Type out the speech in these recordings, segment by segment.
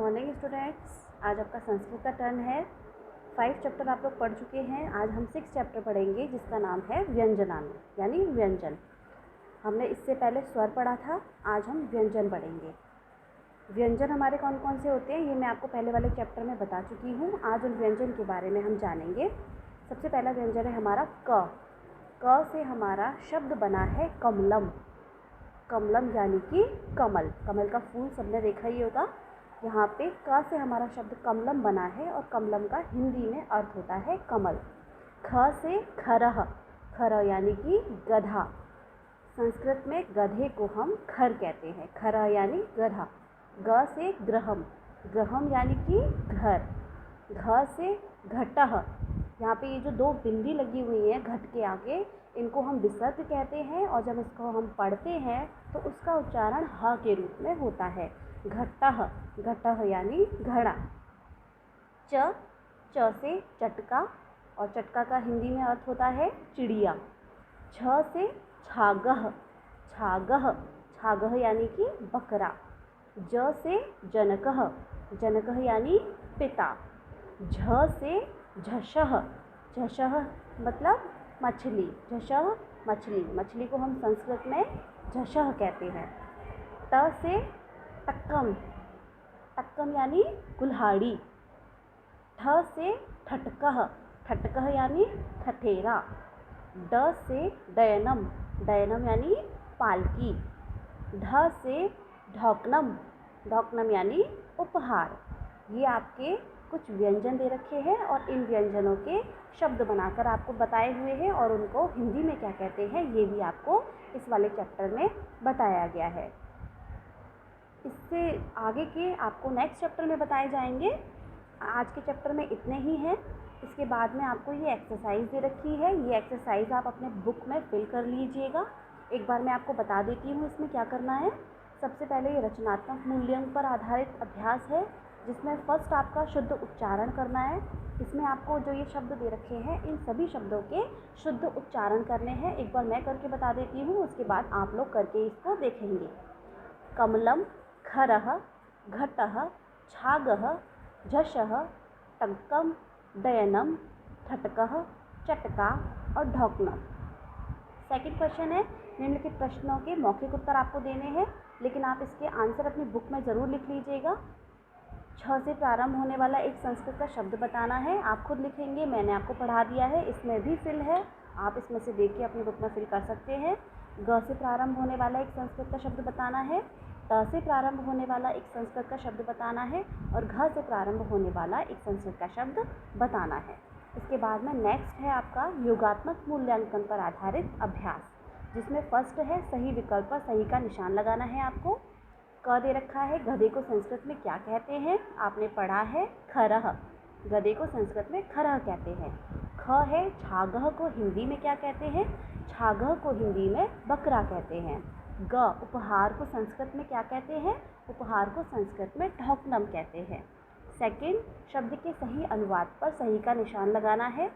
Morning students. आज आपका संस्कृत का टर्न है। 5 चैप्टर आप लोग पढ़ चुके हैं। आज हम 6 चैप्टर पढ़ेंगे जिसका नाम है व्यंजनान यानी व्यंजन। हमने इससे पहले स्वर पढ़ा था, आज हम व्यंजन पढ़ेंगे। व्यंजन हमारे कौन कौन से होते हैं ये मैं आपको पहले वाले चैप्टर में बता चुकी हूँ। आज उन व्यंजन के बारे में हम जानेंगे। सबसे पहला व्यंजन है हमारा क। क से हमारा शब्द बना है कमलम। कमलम यानी कि कमल। कमल का फूल सबने देखा ही होगा। यहाँ पे क से हमारा शब्द कमलम बना है और कमलम का हिंदी में अर्थ होता है कमल। ख से खरह। खरह यानी कि गधा। संस्कृत में गधे को हम खर कहते हैं। खरह यानी गधा। ग से ग्रहम। ग्रहम यानी कि घर। घ से घटह। यहाँ पे ये जो 2 बिंदी लगी हुई है घट के आगे, इनको हम विसर्ग कहते हैं और जब इसको हम पढ़ते हैं तो उसका उच्चारण ह के रूप में होता है। घटह। घटह यानी घड़ा। च से चटका और चटका का हिंदी में अर्थ होता है चिड़िया। छ से छागह। छागह। छागह यानी कि बकरा। ज से जनकह। जनकह यानी पिता। झ से झषह। झषह मतलब मछली। झषह मछली। मछली को हम संस्कृत में झषह कहते हैं। त से टक्कम। टक्कम यानी कुल्हाड़ी। ठ से ठटकह। ठटकह यानी ठठेरा। ड से डयनम। डयनम यानी पालकी। ढ से ढौकनम। ढौकनम यानी उपहार। ये आपके कुछ व्यंजन दे रखे हैं और इन व्यंजनों के शब्द बनाकर आपको बताए हुए हैं और उनको हिंदी में क्या कहते हैं ये भी आपको इस वाले चैप्टर में बताया गया है। इससे आगे के आपको नेक्स्ट चैप्टर में बताए जाएंगे। आज के चैप्टर में इतने ही हैं। इसके बाद में आपको ये एक्सरसाइज दे रखी है। ये एक्सरसाइज आप अपने बुक में फिल कर लीजिएगा। एक बार मैं आपको बता देती हूँ इसमें क्या करना है। सबसे पहले ये रचनात्मक मूल्यांकन पर आधारित अभ्यास है जिसमें फर्स्ट आपका शुद्ध उच्चारण करना है। इसमें आपको जो ये शब्द दे रखे हैं इन सभी शब्दों के शुद्ध उच्चारण करने हैं। एक बार मैं करके बता देती हूँ, उसके बाद आप लोग करके इसको देखेंगे। कमलम, खरह, घटह, छागह, झषह, टक्कम, डयनम, ठटकह, चटका और ढौकनम। सेकंड क्वेश्चन है, निम्नलिखित प्रश्नों के मौखिक उत्तर आपको देने हैं, लेकिन आप इसके आंसर अपनी बुक में ज़रूर लिख लीजिएगा। छ से प्रारंभ होने वाला एक संस्कृत का शब्द बताना है। आप खुद लिखेंगे, मैंने आपको पढ़ा दिया है, इसमें भी फिल है, आप इसमें से देख के अपनी बुक में फिल कर सकते हैं। ग से प्रारंभ होने वाला एक संस्कृत का शब्द बताना है। त से प्रारंभ होने वाला एक संस्कृत का शब्द बताना है और घ से प्रारंभ होने वाला एक संस्कृत का शब्द बताना है। इसके बाद में नेक्स्ट है आपका योगात्मक मूल्यांकन पर आधारित अभ्यास, जिसमें फर्स्ट है सही विकल्प पर सही का निशान लगाना है आपको। क दे रखा है, गधे को संस्कृत में क्या कहते हैं? आपने पढ़ा है खरह। गधे को संस्कृत में खरह कहते हैं। ख है, छागह को हिंदी में क्या कहते हैं? छागह को हिंदी में बकरा कहते हैं। ग, उपहार को संस्कृत में क्या कहते हैं? उपहार को संस्कृत में ढौकनम कहते हैं। सेकंड, शब्द के सही अनुवाद पर सही का निशान लगाना है।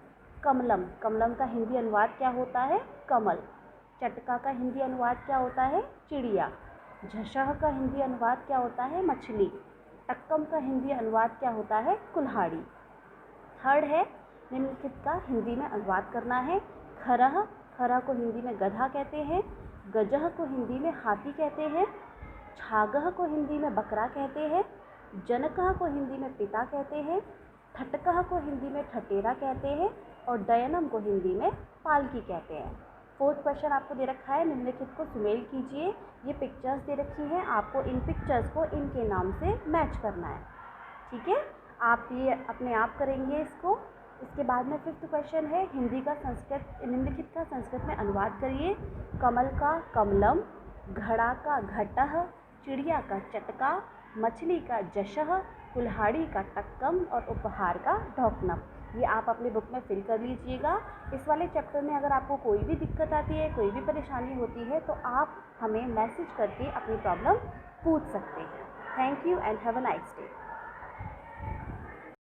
कमलम, कमलम का हिंदी अनुवाद क्या होता है? कमल। चटका का हिंदी अनुवाद क्या होता है? चिड़िया। झषह का हिंदी अनुवाद क्या होता है? मछली। टक्कम का हिंदी अनुवाद क्या होता है? कुल्हाड़ी। थर्ड है, निम्नलिखित का हिंदी में अनुवाद करना है। खरह, खरह को हिंदी में गधा कहते हैं। गजह को हिंदी में हाथी कहते हैं। छागह को हिंदी में बकरा कहते हैं। जनकह को हिंदी में पिता कहते हैं। ठटकह को हिंदी में ठठेरा कहते हैं और डयनम को हिंदी में पालकी कहते हैं। फोर्थ क्वेश्चन आपको दे रखा है, निम्नलिखित को सुमेल कीजिए। ये पिक्चर्स दे रखी हैं, आपको इन पिक्चर्स को इनके नाम से मैच करना है। ठीक है, आप ये अपने आप करेंगे इसको। इसके बाद में फिफ्थ क्वेश्चन है, हिंदी का संस्कृत निम्नलिखित का संस्कृत में अनुवाद करिए। कमल का कमलम, घड़ा का घटह, चिड़िया का चटका, मछली का जशह, कुल्हाड़ी का टक्कम और उपहार का ढौकनम। ये आप अपनी बुक में फिल कर लीजिएगा। इस वाले चैप्टर में अगर आपको कोई भी दिक्कत आती है, कोई भी परेशानी होती है तो आप हमें मैसेज करके अपनी प्रॉब्लम पूछ सकते हैं। Thank you and have a nice day.